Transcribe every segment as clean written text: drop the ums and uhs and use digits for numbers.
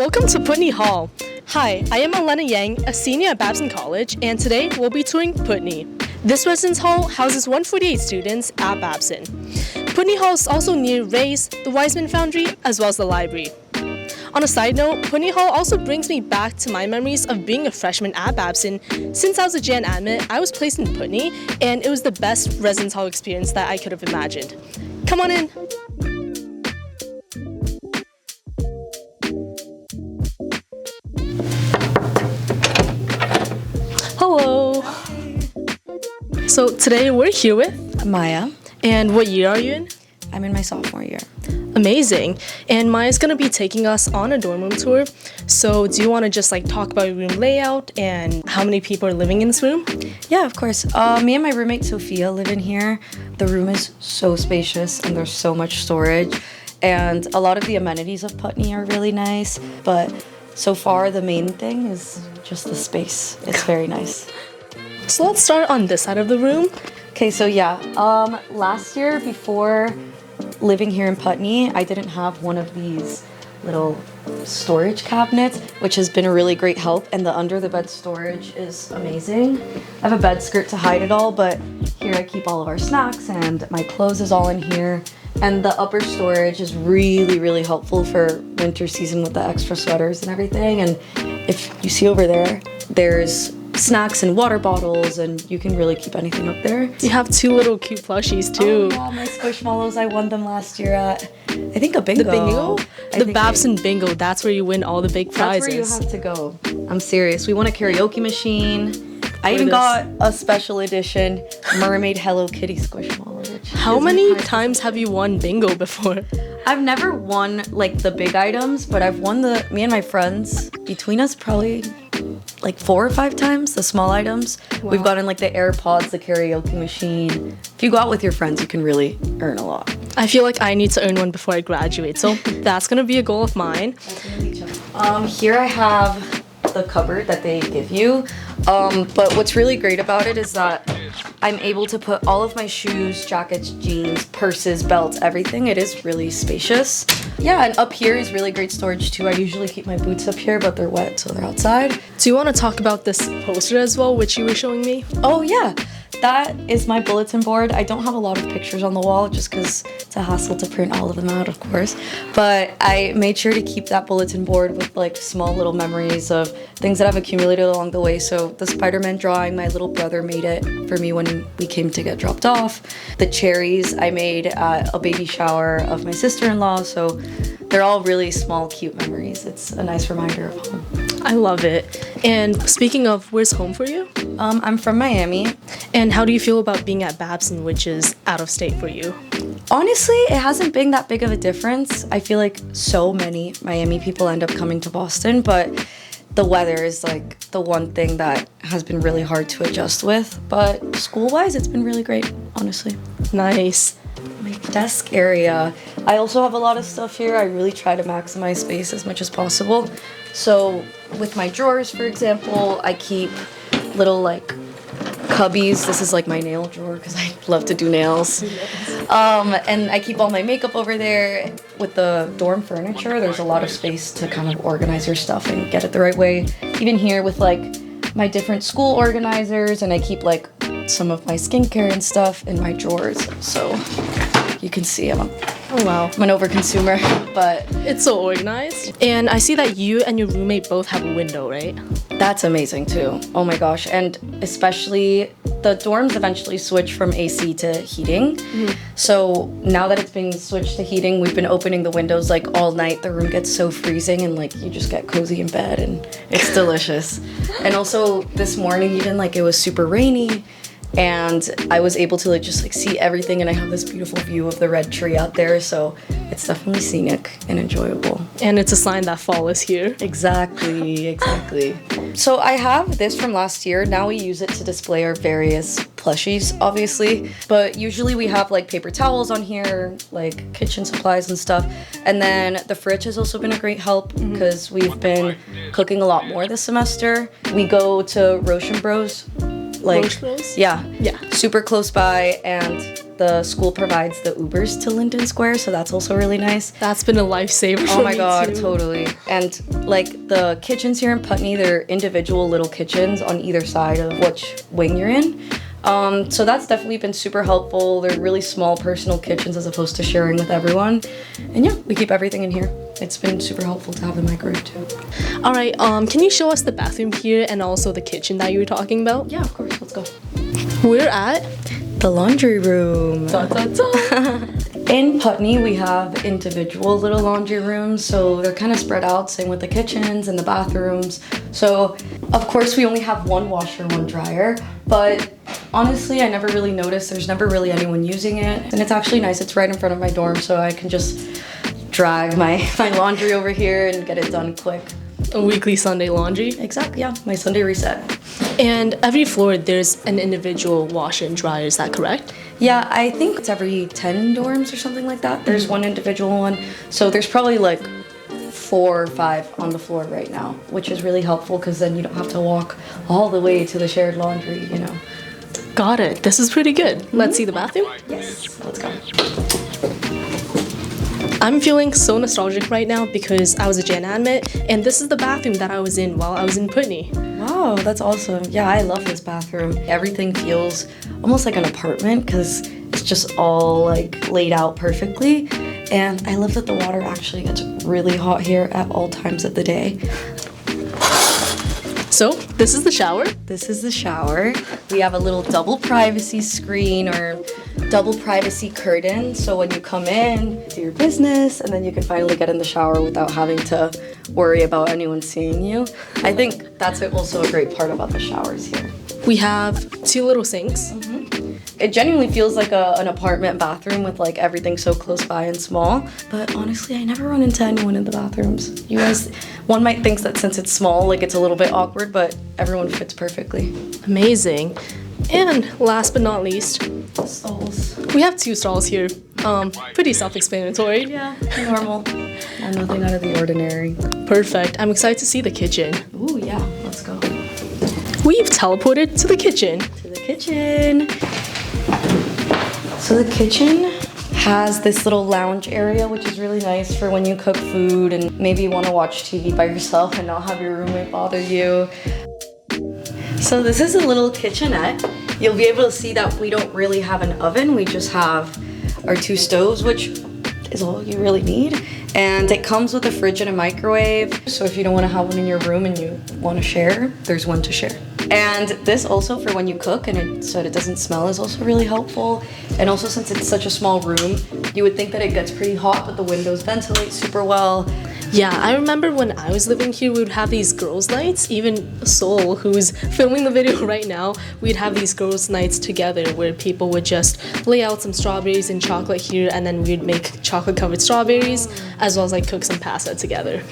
Welcome to Putney Hall. Hi, I am Elena Yang, a senior at Babson College, and today we'll be touring Putney. This residence hall houses 148 students at Babson. Putney Hall is also near Ray's, the Weissman Foundry, as well as the library. On a side note, Putney Hall also brings me back to my memories of being a freshman at Babson. Since I was a Jan admit, I was placed in Putney, and it was the best residence hall experience that I could have imagined. Come on in. Hello. So today we're here with Maia. And what year are you in? I'm in my sophomore year. Amazing. And Maia's going to be taking us on a dorm room tour. So do you want to just talk about your room layout and how many people are living in this room? Yeah, of course. Me and my roommate Sophia live in here. The room is so spacious and there's so much storage. And a lot of the amenities of Putney are really nice. But so far the main thing is just the space. It's very nice. So let's start on this side of the room. Okay, so yeah, last year before living here in Putney, I didn't have one of these little storage cabinets, which has been a really great help, and the under the bed storage is amazing. I have a bed skirt to hide it all, but here I keep all of our snacks and my clothes is all in here. And the upper storage is really, really helpful for winter season with the extra sweaters and everything. And if you see over there, there's snacks and water bottles, and you can really keep anything up there. You have two little cute plushies too. Oh, yeah, my Squishmallows. I won them last year at, I think, a bingo. The bingo? The Babson bingo. That's where you win all the big prizes. That's where you have to go. I'm serious. We won a karaoke machine. I even got a special edition mermaid Hello Kitty Squishmallow. How many times have you won bingo before? I've never won the big items, but I've won me and my friends, between us, probably 4 or 5 times, the small items. Wow. We've gotten the AirPods, the karaoke machine. If you go out with your friends, you can really earn a lot. I feel like I need to earn one before I graduate, so that's gonna be a goal of mine. Here I have the cupboard that they give you, but what's really great about it is that I'm able to put all of my shoes, jackets, jeans, purses, belts, everything. It is really spacious. Yeah, and up here is really great storage too. I usually keep my boots up here, but they're wet, so they're outside. Do you want to talk about this poster as well, which you were showing me? Oh yeah, that is my bulletin board. I don't have a lot of pictures on the wall just because it's a hassle to print all of them out, of course. But I made sure to keep that bulletin board with small little memories of things that I've accumulated along the way. So the Spider-Man drawing, my little brother made it for me when we came to get dropped off. The cherries I made at a baby shower of my sister-in-law. So they're all really small, cute memories. It's a nice reminder of home. I love it. And speaking of, where's home for you? I'm from Miami. And how do you feel about being at Babson, which is out of state for you? Honestly, it hasn't been that big of a difference. I feel like so many Miami people end up coming to Boston, but the weather is the one thing that has been really hard to adjust with. But school-wise, it's been really great, honestly. Nice. My desk area. I also have a lot of stuff here. I really try to maximize space as much as possible. So with my drawers, for example, I keep little cubbies. This is my nail drawer because I love to do nails. And I keep all my makeup over there. With the dorm furniture, there's a lot of space to kind of organize your stuff and get it the right way. Even here with my different school organizers, and I keep some of my skincare and stuff in my drawers. So you can see I'm an overconsumer, but it's so organized. And I see that you and your roommate both have a window, right? That's amazing too. Oh my gosh. And especially the dorms eventually switch from AC to heating. Mm-hmm. So now that it's being switched to heating, we've been opening the windows all night. The room gets so freezing and you just get cozy in bed and it's delicious. And also this morning, even it was super rainy, and I was able to just see everything, and I have this beautiful view of the red tree out there, so it's definitely scenic and enjoyable. And it's a sign that fall is here. Exactly. So I have this from last year. Now we use it to display our various plushies, obviously, but usually we have paper towels on here, kitchen supplies and stuff. And then the fridge has also been a great help because we've been cooking a lot more this semester. We go to Rochambeau's like Rose? yeah, Yeah. super close by, and the school provides the Ubers to Linden Square, so that's also really nice. That's been a lifesaver for Oh my me god, too. totally. And like the kitchens here in Putney, they're individual little kitchens on either side of which wing you're in. So that's definitely been super helpful. They're really small personal kitchens as opposed to sharing with everyone. And yeah, we keep everything in here. It's been super helpful to have the microwave too. All right, can you show us the bathroom here and also the kitchen that you were talking about? Yeah, of course, let's go. We're at The laundry room. da, da, da. In Putney, we have individual little laundry rooms, so they're kind of spread out, same with the kitchens and the bathrooms. So, of course, we only have one washer, one dryer, but honestly, I never really noticed. There's never really anyone using it, and it's actually nice. It's right in front of my dorm, so I can just drag my laundry over here and get it done quick. A weekly Sunday laundry. Exactly, yeah, my Sunday reset. And every floor, there's an individual washer and dryer, is that correct? Yeah, I think it's every 10 dorms or something like that. There's one individual one. So there's probably like 4 or 5 on the floor right now, which is really helpful because then you don't have to walk all the way to the shared laundry, you know. Got it. This is pretty good. Let's see the bathroom. Yes, let's go. I'm feeling so nostalgic right now because I was a Gen Admit, and this is the bathroom that I was in while I was in Putney. Wow, that's awesome. Yeah, I love this bathroom. Everything feels almost like an apartment because it's just all like laid out perfectly. And I love that the water actually gets really hot here at all times of the day. So, this is the shower. This is the shower. We have a little double privacy screen or double privacy curtain. So when you come in, do your business, and then you can finally get in the shower without having to worry about anyone seeing you. I think that's also a great part about the showers here. We have 2 little sinks. It genuinely feels like an apartment bathroom with like everything so close by and small. But honestly, I never run into anyone in the bathrooms. You guys, one might think that since it's small, like it's a little bit awkward, but everyone fits perfectly. Amazing. And last but not least, Stalls. we have 2 stalls here. Pretty self-explanatory. Yeah, normal. And nothing out of the ordinary. Perfect. I'm excited to see the kitchen. Ooh, yeah, let's go. We've teleported to the kitchen. To the kitchen. So the kitchen has this little lounge area, which is really nice for when you cook food and maybe you want to watch TV by yourself and not have your roommate bother you. So this is a little kitchenette. You'll be able to see that we don't really have an oven. We just have our 2 stoves, which is all you really need. And it comes with a fridge and a microwave. So if you don't want to have one in your room and you want to share, there's one to share. And this also for when you cook and so that it doesn't smell is also really helpful. And also since it's such a small room, you would think that it gets pretty hot, but the windows ventilate super well. Yeah, I remember when I was living here, we would have these girls' nights. Even Sol, who's filming the video right now, we'd have these girls' nights together where people would just lay out some strawberries and chocolate here, and then we'd make chocolate-covered strawberries, as well as like cook some pasta together.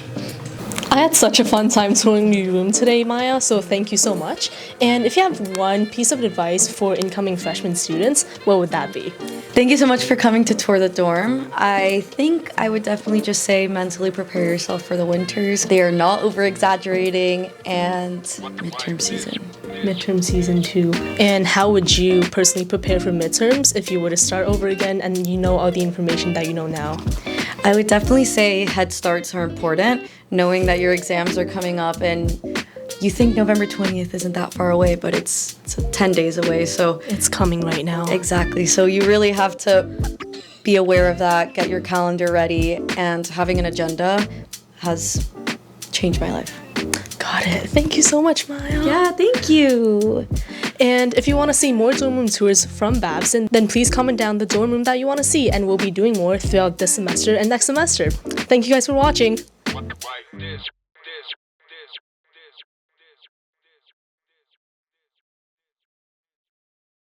I had such a fun time touring your room today, Maya, so thank you so much. And if you have one piece of advice for incoming freshman students, what would that be? Thank you so much for coming to tour the dorm. I think I would definitely just say mentally prepare yourself for the winters. They are not over-exaggerating, and midterm season. Midterm season 2. And how would you personally prepare for midterms if you were to start over again and you know all the information that you know now? I would definitely say head starts are important, knowing that your exams are coming up and you think November 20th isn't that far away, but it's 10 days away, so... It's coming right now. Exactly, so you really have to be aware of that, get your calendar ready, and having an agenda has changed my life. Got it. Thank you so much, Maya. Yeah, thank you. And if you want to see more dorm room tours from Babson, then please comment down the dorm room that you want to see, and we'll be doing more throughout this semester and next semester. Thank you guys for watching.